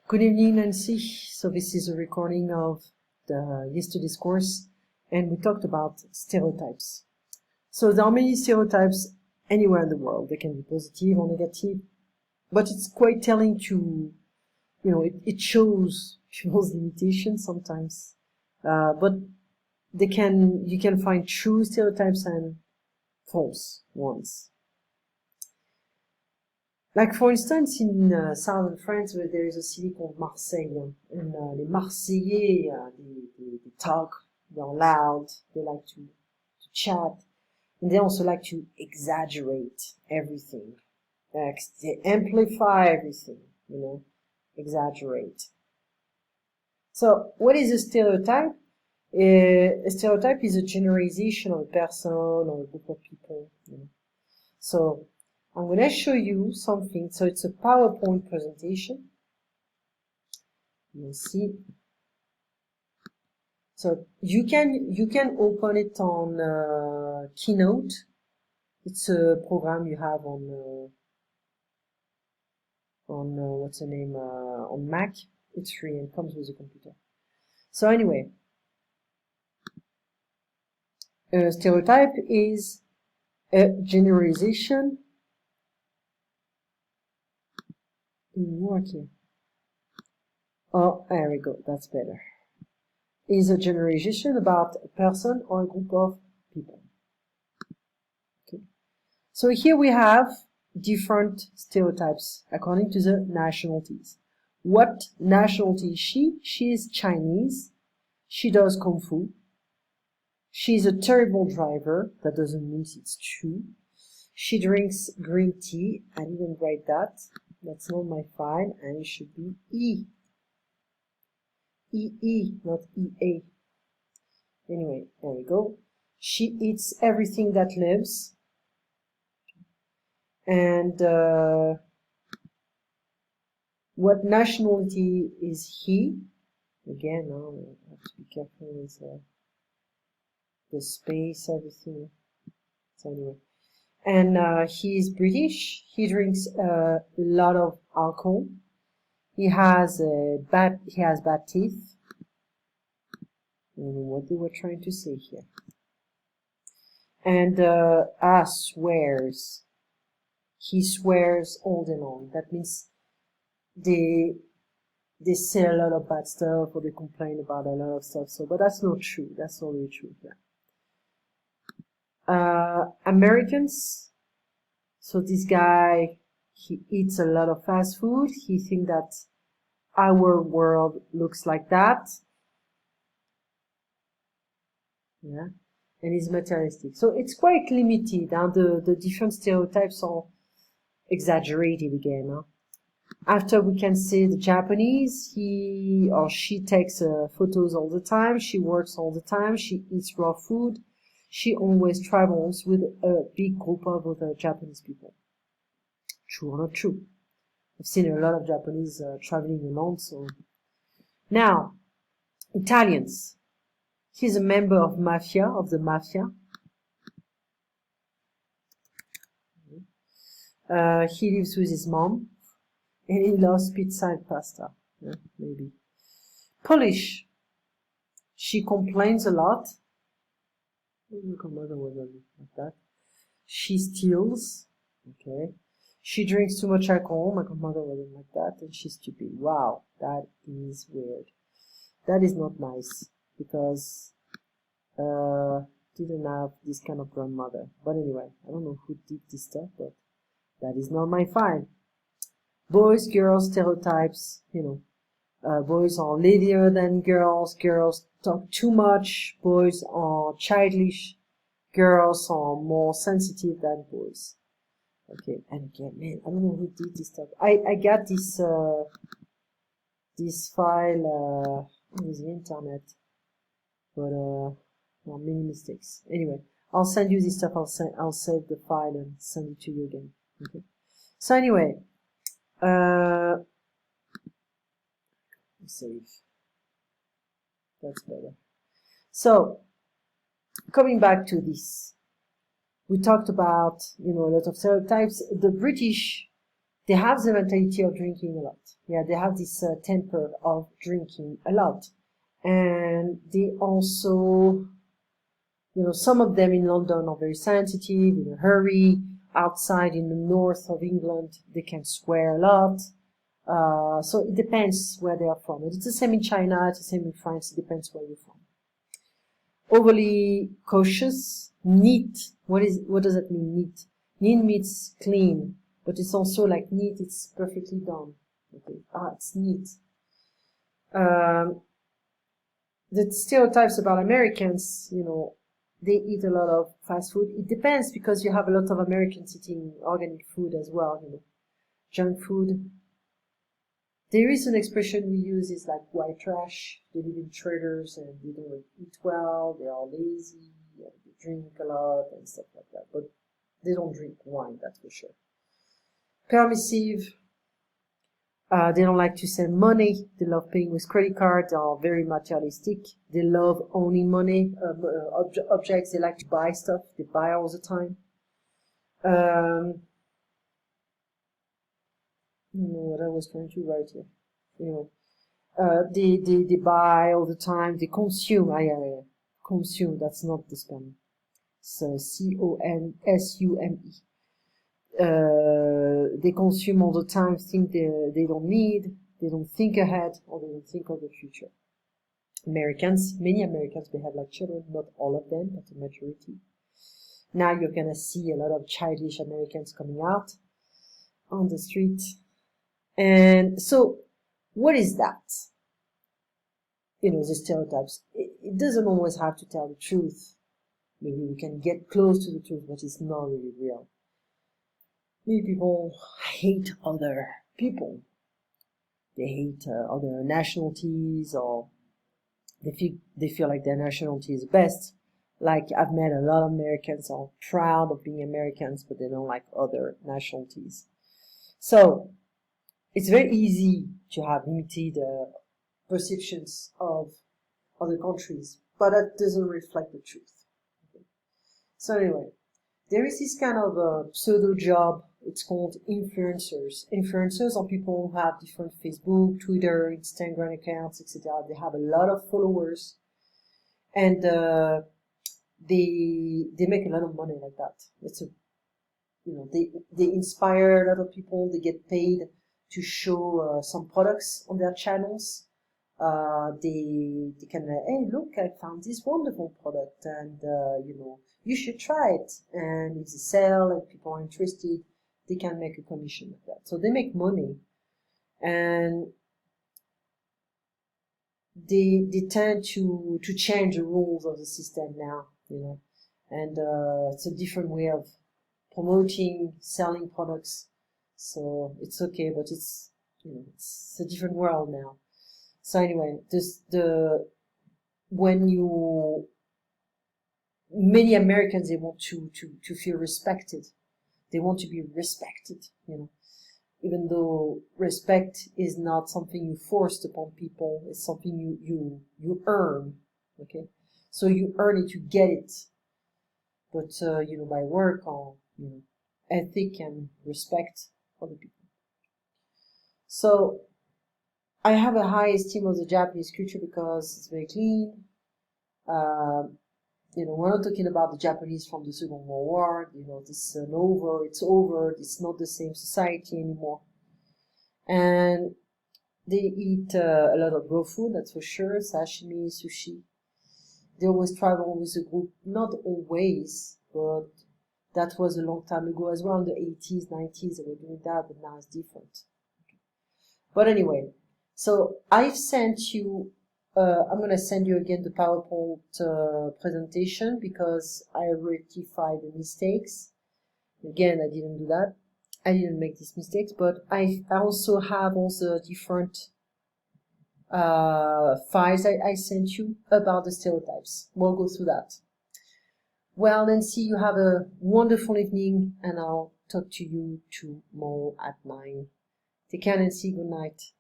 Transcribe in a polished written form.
Good evening, Nancy. So this is a recording of the yesterday's course, and we talked about stereotypes. So there are many stereotypes anywhere in the world. They can be positive or negative, but it's quite telling to, it shows people's limitations sometimes. But you can find true stereotypes and false ones. Like, for instance, in southern France, where there is a city called Marseille, and les Marseillais, they talk, they're loud, they like to chat, and they also like to exaggerate everything. They amplify everything, exaggerate. So, what is a stereotype? A stereotype is a generalization of a person or a group of people, So, I'm going to show you something. So it's a PowerPoint presentation. You'll see. So you can open it on Keynote. It's a program you have on what's the name, on Mac. It's free and comes with a computer. So anyway, a stereotype is a generalization. Work here. Oh, there we go. That's better. Is a generalization about a person or a group of people. Okay. So here we have different stereotypes according to the nationalities. What nationality is she? She is Chinese. She does Kung Fu. She's a terrible driver. That doesn't mean it's true. She drinks green tea. I didn't write that. That's not my file, and it should be E. E, not EA. Anyway, there we go. She eats everything that lives. And what nationality is he? Again, I have to be careful with the space, everything. So anyway. And he is British. He drinks a lot of alcohol. He has bad teeth. I don't know what they were trying to say here. And swears. He swears all day long. That means they say a lot of bad stuff, or they complain about a lot of stuff. So, but that's not true. That's not really true here. Americans. So this guy, he eats a lot of fast food. He thinks that our world looks like that. Yeah. And he's materialistic. So it's quite limited. The different stereotypes are exaggerated again. Huh? After, we can say the Japanese, he or she takes photos all the time. She works all the time. She eats raw food. She always travels with a big group of other Japanese people. True or not true? I've seen a lot of Japanese traveling alone. So now, Italians. He's a member of the mafia. He lives with his mom, and he loves pizza and pasta. Yeah, maybe. Polish. She complains a lot. Look, her mother wasn't like that. She steals. Okay. She drinks too much alcohol. My grandmother wasn't like that, and she's stupid. Wow, that is weird. That is not nice, because didn't have this kind of grandmother. But anyway, I don't know who did this stuff, but that is not my file. Boys, girls, stereotypes, boys are lazier than girls. Girls talk too much. Boys are childish. Girls are more sensitive than boys. Okay, and again, man, I don't know who did this stuff. I got this file with the internet, but there are many mistakes. Anyway, I'll send you this stuff. I'll save the file and send it to you again. Okay. So anyway, save. That's better. So, coming back to this, we talked about, a lot of stereotypes. The British, they have the mentality of drinking a lot. Yeah, they have this temper of drinking a lot. And they also, some of them in London are very sensitive, in a hurry. Outside in the north of England, they can swear a lot. So it depends where they are from. It's the same in China, it's the same in France, it depends where you're from. Overly cautious, neat. What does that mean, neat? Neat means clean, but it's also like neat, it's perfectly done. Okay. It's neat. The stereotypes about Americans, they eat a lot of fast food. It depends, because you have a lot of Americans eating organic food as well, junk food. There is an expression we use, is like white trash. They live in trailers and they don't eat well, they are lazy, and they drink a lot and stuff like that. But they don't drink wine, that's for sure. Permissive. They don't like to send money. They love paying with credit cards. They are very materialistic. They love owning money, objects. They like to buy stuff. They buy all the time. What I was trying to write here. They buy all the time. They consume. Yeah. Consume. That's not the spelling. So CONSUME. They consume all the time, think they don't need, they don't think ahead, or they don't think of the future. Many Americans behave like children, not all of them, but the majority. Now you're gonna see a lot of childish Americans coming out on the street. And so, what is that? The stereotypes. It doesn't always have to tell the truth. Maybe we can get close to the truth, but it's not really real. Many people hate other people. They hate other nationalities, or they feel like their nationality is best. Like, I've met a lot of Americans who are proud of being Americans, but they don't like other nationalities. So it's very easy to have limited perceptions of other countries, but that doesn't reflect the truth. Okay. So anyway, there is this kind of pseudo job. It's called influencers. Influencers are people who have different Facebook, Twitter, Instagram accounts, etc. They have a lot of followers, and they make a lot of money like that. They inspire a lot of people. They get paid to show some products on their channels. They can, hey, look, I found this wonderful product, and you should try it. And if they sell and people are interested, they can make a commission with that. So they make money, and they tend to change the rules of the system now, and it's a different way of promoting, selling products. So it's okay, but it's a different world now. So anyway, many Americans, they want to feel respected. They want to be respected, even though respect is not something you forced upon people. It's something you earn. Okay. So you earn it, you get it. But, by work or, ethic and respect other people. So I have a high esteem of the Japanese culture because it's very clean. We're not talking about the Japanese from the Second World War. It's over. It's not the same society anymore. And they eat a lot of raw food, that's for sure. Sashimi, sushi. They always travel with a group. Not always, but that was a long time ago as well. In the 80s, 90s, they were doing that, but now it's different. Okay. But anyway, so I've sent you, I'm going to send you again the PowerPoint presentation, because I rectified the mistakes. Again, I didn't do that. I didn't make these mistakes, but I also have all the different files I sent you about the stereotypes. We'll go through that. Well, Nancy, you have a wonderful evening, and I'll talk to you tomorrow at 9. Take care, Nancy. Good night.